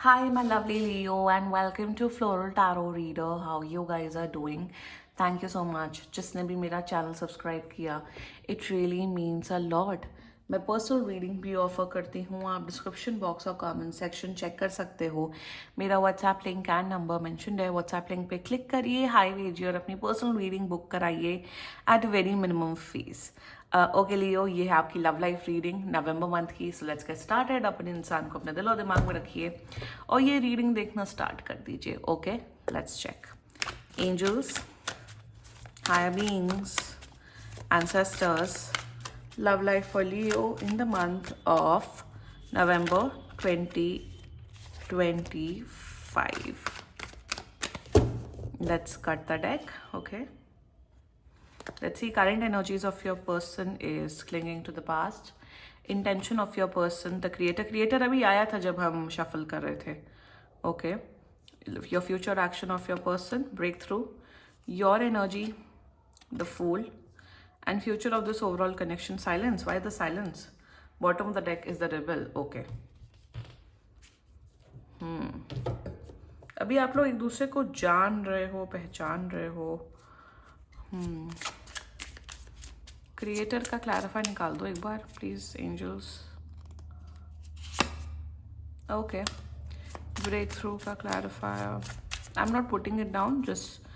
Hi, my lovely Leo, and welcome to Floral Tarot Reader. How you guys are doing? Thank you so much. जिसने भी मेरा channel subscribe किया, it really means a lot. मैं personal reading भी offer करती हूँ. आप description box और कमेंट सेक्शन चेक कर सकते हो. मेरा WhatsApp link and number mentioned है. व्हाट्सएप लिंक पे क्लिक करिए, हाई भेजिए और अपनी पर्सनल रीडिंग बुक कराइए at very minimum fees. Okay Leo, ये है आपकी love life reading November month की. So let's get started. अपने इंसान को अपने दिल और दिमाग में रखिए और ये रीडिंग देखना स्टार्ट कर दीजिए. Okay, let's check. Angels, higher beings, ancestors, love life for Leo in the month of November 2025. Let's cut the deck. Okay, let's see. Current energies of your person is clinging to the past. Intention of your person, the creator अभी आया था जब हम shuffle कर रहे थे. Okay, your future action of your person, breakthrough, your energy, the fool, and future of this overall connection, silence. Why the silence? Bottom of the deck is the rebel. Okay. अभी आप लोग एक दूसरे को जान रहे हो, पहचान रहे हो. क्रिएटर का क्लैरिफाई निकाल दो एक बार please angels. Okay, breakthrough का clarifier. I am not putting it down, just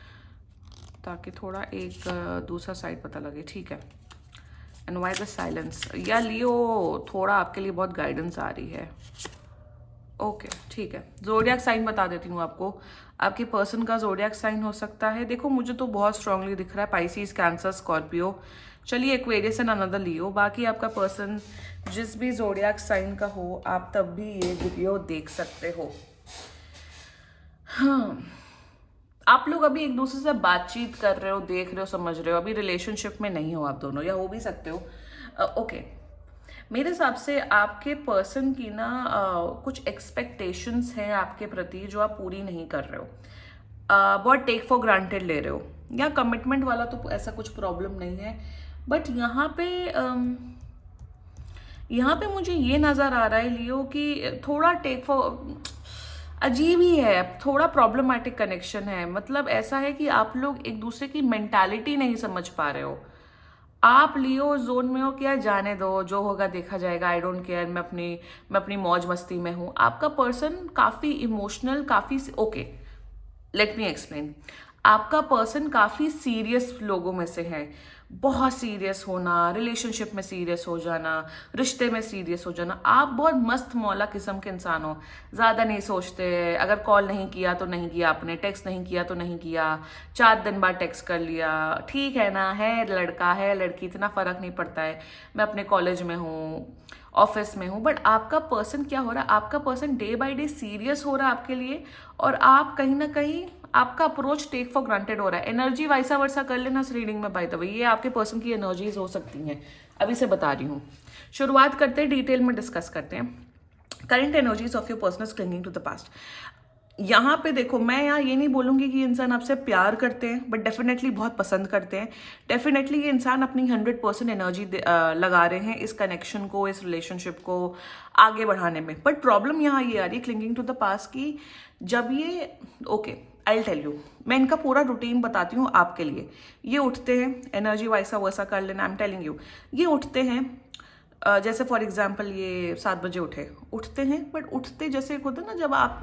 ताकि थोड़ा एक दूसरा साइड पता लगे. ठीक है. And why the silence? या लियो, थोड़ा आपके लिए बहुत गाइडेंस आ रही है. ओके, ठीक है. जोडियाक साइन बता देती हूँ आपको. आपके पर्सन का जोडियाक साइन हो सकता है, देखो मुझे तो बहुत स्ट्रांगली दिख रहा है, पाइसिस, कैंसर, स्कॉर्पियो. चलिए, एक्वेरियस एंड अनदर लियो. बाकी आपका पर्सन जिस भी जोडियाक साइन का हो, आप तब भी ये वीडियो देख सकते हो. हाँ, आप लोग अभी एक दूसरे से बातचीत कर रहे हो, देख रहे हो, समझ रहे हो. अभी रिलेशनशिप में नहीं हो आप दोनों, या हो भी सकते हो. ओके, मेरे हिसाब से आपके पर्सन की ना कुछ एक्सपेक्टेशंस हैं आपके प्रति जो आप पूरी नहीं कर रहे हो. बहुत टेक फॉर ग्रांटेड ले रहे हो. या कमिटमेंट वाला तो ऐसा कुछ प्रॉब्लम नहीं है, बट यहाँ पे मुझे ये नज़र आ रहा है लियो कि थोड़ा टेक फॉर अजीब ही है, थोड़ा प्रॉब्लमैटिक कनेक्शन है. मतलब ऐसा है कि आप लोग एक दूसरे की मेंटालिटी नहीं समझ पा रहे हो. आप लियो जोन में हो कि यार जाने दो, जो होगा देखा जाएगा, आई डोंट केयर, मैं अपनी मौज मस्ती में हूँ. आपका पर्सन काफ़ी इमोशनल, काफ़ी ओके, लेट मी एक्सप्लेन. आपका पर्सन काफ़ी सीरियस लोगों में से है. बहुत सीरियस होना, रिलेशनशिप में सीरियस हो जाना, रिश्ते में सीरियस हो जाना. आप बहुत मस्त मौला किस्म के इंसान हो, ज़्यादा नहीं सोचते. अगर कॉल नहीं किया तो नहीं किया आपने, टेक्स्ट नहीं किया तो नहीं किया, 4 दिन बाद टेक्स्ट कर लिया, ठीक है ना, है लड़का है लड़की, इतना फ़र्क नहीं पड़ता है, मैं अपने कॉलेज में हूँ, ऑफिस में हूँ. बट आपका पर्सन क्या हो रहा है? आपका person day by day serious हो रहा है आपके लिए, और आप कहीं ना कहीं आपका अप्रोच टेक फॉर ग्रांटेड हो रहा है. एनर्जी वाइसा वर्सा कर लेना इस रीडिंग में. बाय द वे, ये आपके पर्सन की एनर्जीज हो सकती हैं, अभी से बता रही हूँ. शुरुआत करते हैं, डिटेल में डिस्कस करते हैं. Current energies of your person clinging to the past. यहाँ पे देखो, मैं यहाँ ये नहीं बोलूँगी कि इंसान आपसे प्यार करते हैं, बट डेफिनेटली बहुत पसंद करते हैं. डेफिनेटली ये इंसान अपनी 100% एनर्जी लगा रहे हैं इस कनेक्शन को, इस रिलेशनशिप को आगे बढ़ाने में. बट प्रॉब्लम यहाँ ये आ रही है क्लिंगिंग टू द पास्ट की. जब ये ओके, आई टेल यू, मैं इनका पूरा रूटीन बताती हूँ आपके लिए. ये उठते हैं, एनर्जी वैसा वैसा कर लेना, आई एम टेलिंग यू. ये उठते हैं, जैसे फॉर एग्जाम्पल ये 7 बजे उठते हैं. बट उठते जैसे एक होता है ना, जब आप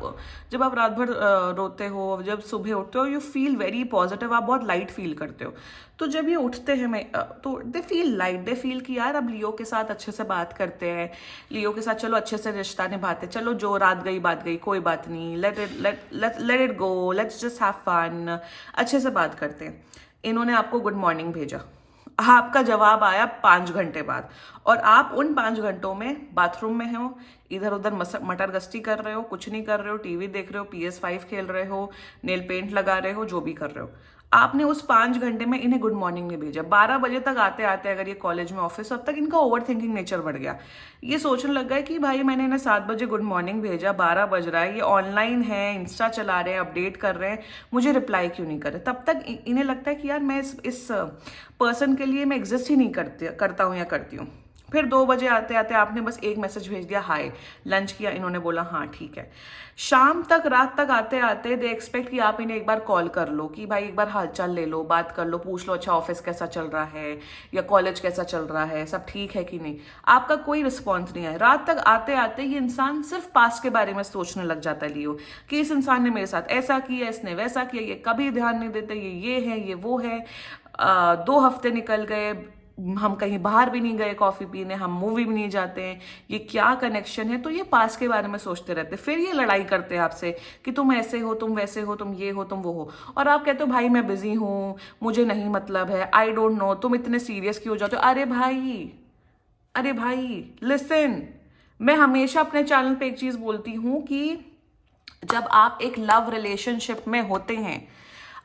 रात भर रोते हो, जब सुबह उठते हो, यू फील वेरी पॉजिटिव, आप बहुत लाइट फील करते हो. तो जब ये उठते हैं तो they feel light, they feel कि यार अब लियो के साथ अच्छे से बात करते हैं, लियो के साथ चलो अच्छे से रिश्ता निभाते, चलो जो रात गई बात गई, कोई बात नहीं, let it go, let's just have fun, अच्छे से बात करते हैं. इन्होंने आपको गुड मॉर्निंग भेजा, आपका जवाब आया 5 घंटे बाद, और आप उन 5 घंटों में बाथरूम में हो, इधर उधर मटर गश्ती कर रहे हो, कुछ नहीं कर रहे हो, टीवी देख रहे हो, PS5 खेल रहे हो, नेल पेंट लगा रहे हो, जो भी कर रहे हो. आपने उस 5 घंटे में इन्हें गुड मॉर्निंग नहीं भेजा. 12 बजे तक आते आते, अगर ये कॉलेज में, ऑफिस, अब तक इनका ओवर थिंकिंग नेचर बढ़ गया. ये सोचने लग गया कि भाई मैंने इन्हें 7 बजे गुड मॉर्निंग भेजा, 12 बज रहा है, ये ऑनलाइन है, इंस्टा चला रहे हैं, अपडेट कर रहे हैं, मुझे रिप्लाई क्यों नहीं कर रहे. तब तक इन्हें लगता है कि यार मैं इस पर्सन के लिए मैं एग्जिस्ट ही नहीं करता हूँ या करती हूँ. फिर 2 बजे आते आते आपने बस एक मैसेज भेज दिया, हाय, लंच किया, इन्होंने बोला हाँ ठीक है। शाम तक, रात तक आते आते दे एक्सपेक्ट कि आप इन्हें एक बार कॉल कर लो, कि भाई एक बार हालचाल ले लो, बात कर लो, पूछ लो अच्छा ऑफिस कैसा चल रहा है या कॉलेज कैसा चल रहा है, सब ठीक है कि नहीं। आपका कोई रिस्पॉन्स नहीं है। रात तक आते आते ये इंसान सिर्फ पास्ट के बारे में सोचने लग जाता है लियो, कि इस इंसान ने मेरे साथ ऐसा किया, इसने वैसा किया, ये कभी ध्यान नहीं देते, ये है, ये वो है। 2 हफ्ते निकल गए, हम कहीं बाहर भी नहीं गए कॉफी पीने, हम मूवी भी नहीं जाते हैं, ये क्या कनेक्शन है। तो ये पास्ट के बारे में सोचते रहते, फिर ये लड़ाई करते हैं आपसे कि तुम ऐसे हो, तुम वैसे हो, तुम ये हो, तुम वो हो। और आप कहते हो भाई मैं बिजी हूं, मुझे नहीं मतलब है, आई डोंट नो, तुम इतने सीरियस क्यों हो जाते हो। अरे भाई लिसन, मैं हमेशा अपने चैनल पे एक चीज बोलती हूं कि जब आप एक लव रिलेशनशिप में होते हैं,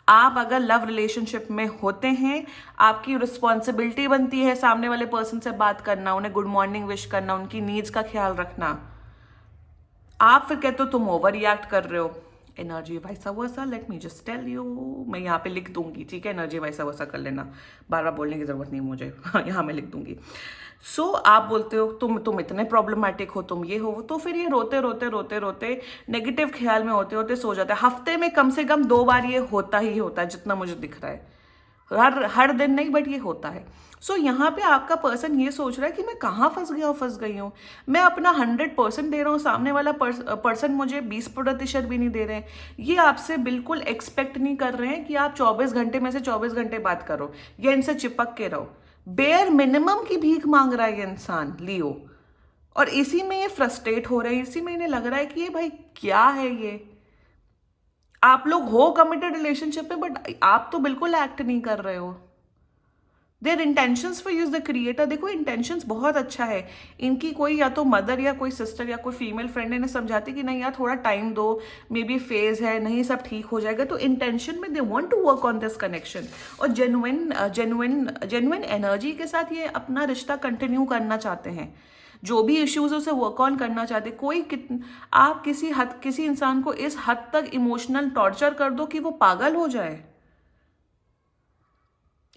आप अगर लव रिलेशनशिप में होते हैं, आपकी रिस्पॉन्सिबिलिटी बनती है सामने वाले पर्सन से बात करना, उन्हें गुड मॉर्निंग विश करना, उनकी नीड्स का ख्याल रखना। आप फिर कहते हो तुम ओवर रिएक्ट कर रहे हो, energy vice versa, let me just tell you, मैं यहाँ पे लिख दूंगी, ठीक है, एनर्जी वाइसा वर्सा कर लेना, बार बार बोलने की जरूरत नहीं मुझे, यहाँ मैं लिख दूंगी। आप बोलते हो तुम इतने प्रॉब्लमैटिक हो, तुम ये हो, तो फिर ये रोते रोते रोते रोते नेगेटिव ख्याल में होते होते सो जाते हैं। हफ्ते में कम से कम 2 बार ये होता ही होता है, जितना मुझे दिख रहा है, हर दिन नहीं, बट ये होता है। यहाँ पे आपका पर्सन ये सोच रहा है कि मैं कहाँ फंस गई हूँ। मैं अपना 100% दे रहा हूँ, सामने वाला पर्सन मुझे 20% भी नहीं दे रहे हैं। ये आपसे बिल्कुल एक्सपेक्ट नहीं कर रहे हैं कि आप 24 घंटे में से 24 घंटे बात करो या इनसे चिपक के रहो। बेयर मिनिमम की भीख मांग रहा है ये इंसान लियो, और इसी में ये फ्रस्ट्रेट हो रहे हैं, इसी में इन्हें लग रहा है कि ये भाई क्या है ये। आप लोग हो कमिटेड रिलेशनशिप में, बट आप तो बिल्कुल एक्ट नहीं कर रहे हो। Their intentions for use the creator, देखो इंटेंशंस बहुत अच्छा है इनकी। कोई या तो मदर या कोई सिस्टर या कोई फीमेल फ्रेंड इन्हें समझाती कि नहीं यार थोड़ा टाइम दो, मे बी फेज है, नहीं सब ठीक हो जाएगा। तो इंटेंशन में they want to work on this connection, और जेन्युइन एनर्जी के साथ ये अपना रिश्ता कंटिन्यू करना चाहते हैं। जो भी इश्यूज है उसे वर्क ऑन करना चाहते। आप किसी इंसान को इस हद तक इमोशनल टॉर्चर कर दो कि वो पागल हो जाए।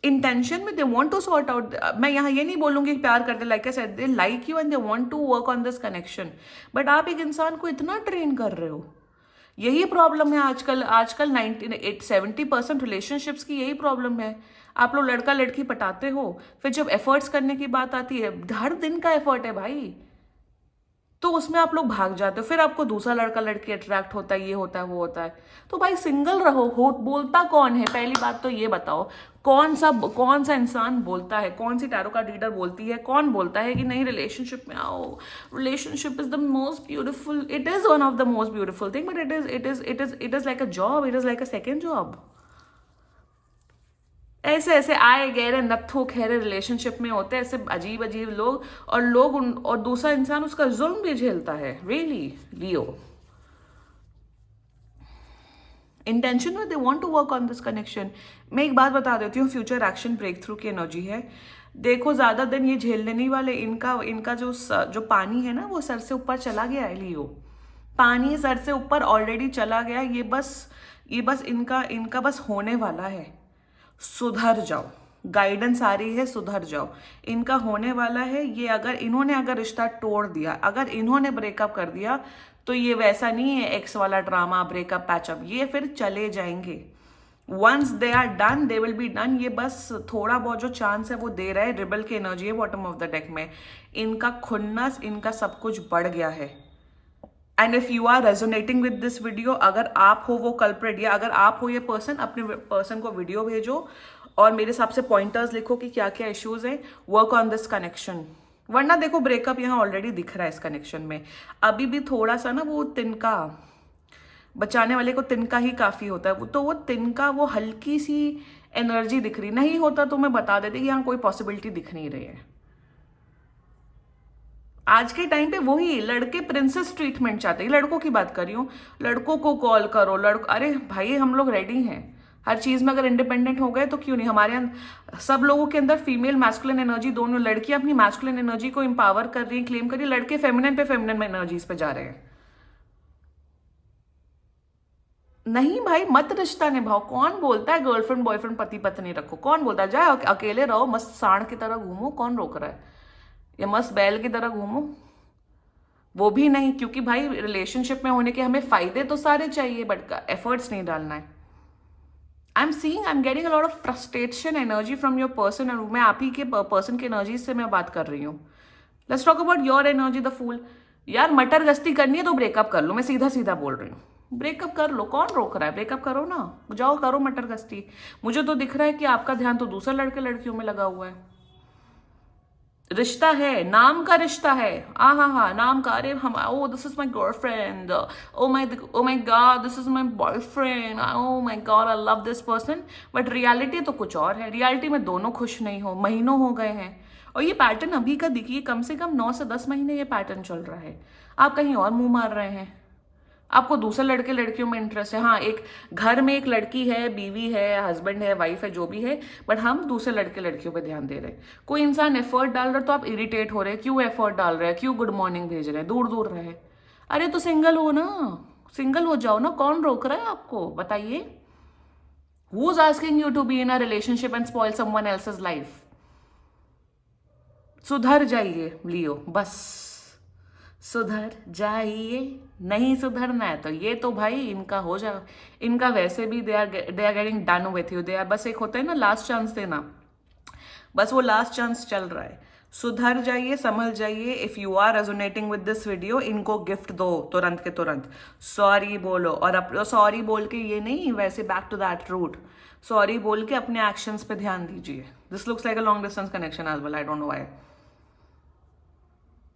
इंटेंशन में they want to sort out. मैं यहाँ ये नहीं बोलूंगी प्यार करते, like I said, they like you and they want to work on this connection, but आप एक इंसान को इतना ट्रेन कर रहे हो। यही प्रॉब्लम है आजकल 70% रिलेशनशिप्स की यही प्रॉब्लम है। आप लोग लड़का लड़की पटाते हो, फिर जब एफर्ट्स करने की बात आती है, हर दिन का एफर्ट है भाई, तो उसमें आप लोग भाग जाते हो। फिर आपको दूसरा लड़का लड़की अट्रैक्ट होता है, ये होता है, वो होता है। तो भाई सिंगल रहो। बोलता कौन है, पहली बात तो ये बताओ, कौन सा इंसान बोलता है, कौन सी टैरो कार्ड रीडर बोलती है, कौन बोलता है कि नहीं रिलेशनशिप में आओ, relationship is the most beautiful, it is one of the most beautiful thing, but it is like a job, it is like a second job. ऐसे ऐसे आए गहरे नत्थो खैरे रिलेशनशिप में होते हैं ऐसे अजीब अजीब लोग, और दूसरा इंसान उसका जुल्म भी झेलता है। रियली लियो, इंटेंशन में they want to work on this connection. मैं एक बात बता देती हूँ, फ्यूचर एक्शन ब्रेक थ्रू की एनर्जी है। देखो ज्यादा दिन ये झेलने नहीं वाले। इनका जो पानी है ना, वो सर से ऊपर चला गया है लियो। पानी सर से ऊपर ऑलरेडी चला गया। ये बस इनका बस होने वाला है। सुधर जाओ, गाइडेंस आ रही है, सुधर जाओ, इनका होने वाला है। इन्होंने अगर रिश्ता तोड़ दिया, अगर इन्होंने ब्रेकअप कर दिया, तो ये वैसा नहीं है एक्स वाला ड्रामा, ब्रेकअप पैचअप, ये फिर चले जाएंगे। Once they are done they will be done. ये बस थोड़ा बहुत जो चांस है वो दे रहा है। रिबल की एनर्जी है बॉटम ऑफ द डेक में। इनका खुन्नस, इनका सब कुछ बढ़ गया है। And if you are resonating with this video, अगर आप हो वो कल्प्रेट या अगर आप हो ये पर्सन, अपने पर्सन को वीडियो भेजो और मेरे हिसाब से पॉइंटर्स लिखो कि क्या क्या इश्यूज हैं। वर्क ऑन दिस कनेक्शन, वरना देखो ब्रेकअप यहाँ ऑलरेडी दिख रहा है इस कनेक्शन में। अभी भी थोड़ा सा ना वो तिनका, बचाने वाले को तिनका ही काफी होता है। तो वो तिनका, वो हल्की सी एनर्जी दिख रही, नहीं होता तो मैं बता देती कि यहाँ कोई पॉसिबिलिटी दिख नहीं रही है। आज के टाइम पे वही लड़के प्रिंसेस ट्रीटमेंट चाहते हैं। लड़कों की बात कर रही हूँ, लड़कों को कॉल करो, अरे भाई हम लोग रेडी हैं हर चीज में। अगर इंडिपेंडेंट हो गए तो क्यों नहीं। हमारे सब लोगों के अंदर फीमेल मैस्कुलिन एनर्जी दोनों, लड़कियां अपनी मैस्कुलिन एनर्जी को एम्पावर कर रही हैं, क्लेम कर रही है, लड़के फेमिनिन एनर्जीज पे जा रहे हैं। नहीं भाई, मत रिश्ता निभाओ। कौन बोलता है गर्लफ्रेंड बॉयफ्रेंड पति पत्नी रखो? कौन बोलता है? जाओ अकेले रहो, मस्त सांड की तरह घूमो, कौन रोक रहा है? या मस्त बैल की तरह घूमो? वो भी नहीं, क्योंकि भाई रिलेशनशिप में होने के हमें फायदे तो सारे चाहिए बट एफर्ट्स नहीं डालना है। I am getting a lot of frustration energy from your person, और मैं आप ही के पर्सन की एनर्जी से मैं बात कर रही हूँ। Let's talk about your energy the fool. यार मटर गश्ती करनी है तो ब्रेकअप कर लो, मैं सीधा सीधा बोल रही हूँ, ब्रेकअप कर लो, कौन रोक रहा है? ब्रेकअप करो ना, जाओ करो मटर गश्ती। मुझे तो दिख रहा है कि आपका ध्यान तो दूसरे लड़के लड़कियों में लगा हुआ है। रिश्ता है, नाम का रिश्ता है, हाँ नाम का। अरे हम, oh this is my girlfriend, oh my god this is my boyfriend, oh my god I love this person. But reality तो कुछ और है। रियलिटी में दोनों खुश नहीं हो, महीनों हो गए हैं, और ये पैटर्न अभी का दिखिए, कम से कम 9 से 10 महीने ये पैटर्न चल रहा है। आप कहीं और मुंह मार रहे हैं, आपको दूसरे लड़के लड़कियों में इंटरेस्ट है। हाँ, एक घर में एक लड़की है, बीवी है, हस्बैंड है, वाइफ है, जो भी है, बट हम दूसरे लड़के लड़कियों पे ध्यान दे रहे हैं। कोई इंसान एफर्ट डाल रहा है तो आप इरिटेट हो रहे हैं, क्यों एफर्ट डाल रहे हैं, क्यों गुड मॉर्निंग भेज रहे हैं, दूर दूर रहे। अरे तो सिंगल हो ना, सिंगल हो जाओ ना, कौन रोक रहा है आपको? बताइए। Who is asking you to be in a relationship and spoil someone else's life? सुधर जाइए लियो, बस सुधर जाइए। नहीं सुधरना है तो ये तो भाई इनका हो जाए, इनका वैसे भी they are getting done with you. They are, बस एक होता है ना लास्ट चांस देना, बस वो लास्ट चांस चल रहा है। सुधर जाइए, संभल जाइए। If you are resonating with this video, इनको गिफ्ट दो तुरंत के तुरंत, सॉरी बोलो। और सॉरी बोल के ये नहीं, वैसे back to that route, sorry बोल के अपने एक्शंस पे ध्यान दीजिए। This looks like a long distance connection as well, I don't know why,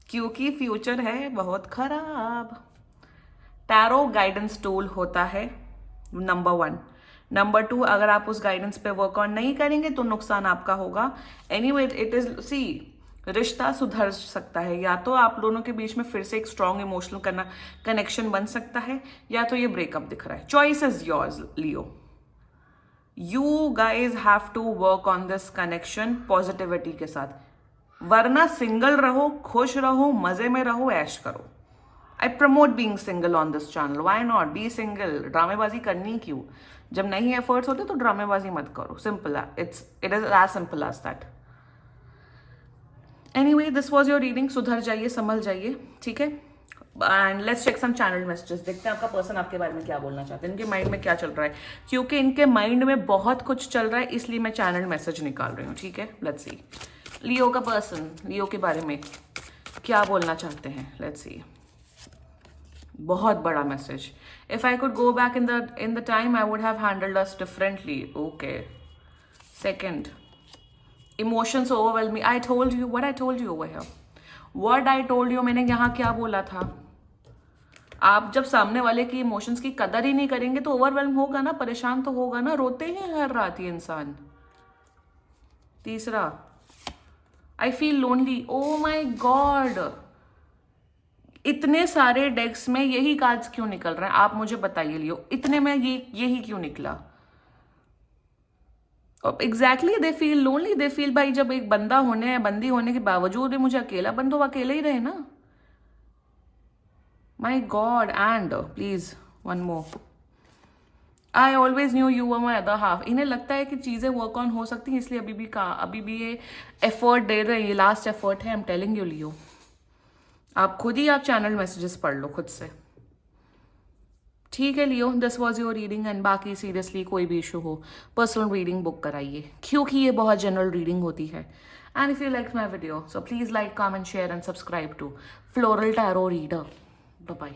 क्योंकि फ्यूचर है बहुत खराब। टैरो गाइडेंस टूल होता है नंबर 1। नंबर 2, अगर आप उस गाइडेंस पे वर्क ऑन नहीं करेंगे तो नुकसान आपका होगा। एनीवे इट इज, सी, रिश्ता सुधर सकता है, या तो आप दोनों के बीच में फिर से एक स्ट्रॉन्ग इमोशनल कनेक्शन बन सकता है, या तो ये ब्रेकअप दिख रहा है। Choice is yours Leo. You guys have to work on this connection positivity के साथ, वरना सिंगल रहो, खुश रहो, मजे में रहो, ऐश करो। I promote being single on this channel, why not be single. ड्रामेबाजी करनी क्यों? जब नहीं एफर्ट्स होते तो ड्रामेबाजी मत करो, सिंपल है, it is as simple as that. Anyway, this was your reading. सुधर जाइए, संभल जाइए, ठीक है। And let's check some channel messages, देखते हैं आपका पर्सन आपके बारे में क्या बोलना चाहते हैं, इनके माइंड में क्या चल रहा है, क्योंकि इनके माइंड में बहुत कुछ चल रहा है, इसलिए मैं चैनल मैसेज निकाल रही हूँ, ठीक है। लेट्स सी लियो का पर्सन, लियो के बारे में क्या बोलना चाहते हैं, लेट्स सी। बहुत बड़ा message. If I could go back in the time I would have handled us differently. Okay. Second, emotions overwhelm me. I told you what I told you over here, what I told you. मैंने यहाँ क्या बोला था? आप जब सामने वाले की इमोशंस की कदर ही नहीं करेंगे तो ओवरवेल्म होगा ना, परेशान तो होगा ना, रोते ही हर रात ही इंसान। तीसरा, I feel lonely. Oh my god, इतने सारे डेक्स में यही कार्ड्स क्यों निकल रहे हैं? आप मुझे बताइए लियो, इतने में यही क्यों निकला? Exactly, they feel lonely, they feel, भाई जब एक बंदा होने या बंदी होने के बावजूद मुझे अकेला, बन तो अकेले ही रहे ना। My god. And please one more, I always knew you were my other half. इन्हें लगता है कि चीजें वर्क ऑन हो सकती हैं, इसलिए अभी भी ये एफर्ट दे रहे हैं, ये लास्ट एफर्ट है। आई एम टेलिंग यू लियो, आप खुद ही आप चैनल मैसेजेस पढ़ लो खुद से, ठीक है Leo. This was your reading. And बाकी सीरियसली कोई भी इशू हो, पर्सनल रीडिंग बुक कराइए, क्योंकि ये बहुत जनरल रीडिंग होती है। And if you like my video, so please like, comment, share and subscribe to floral tarot reader. Bye bye.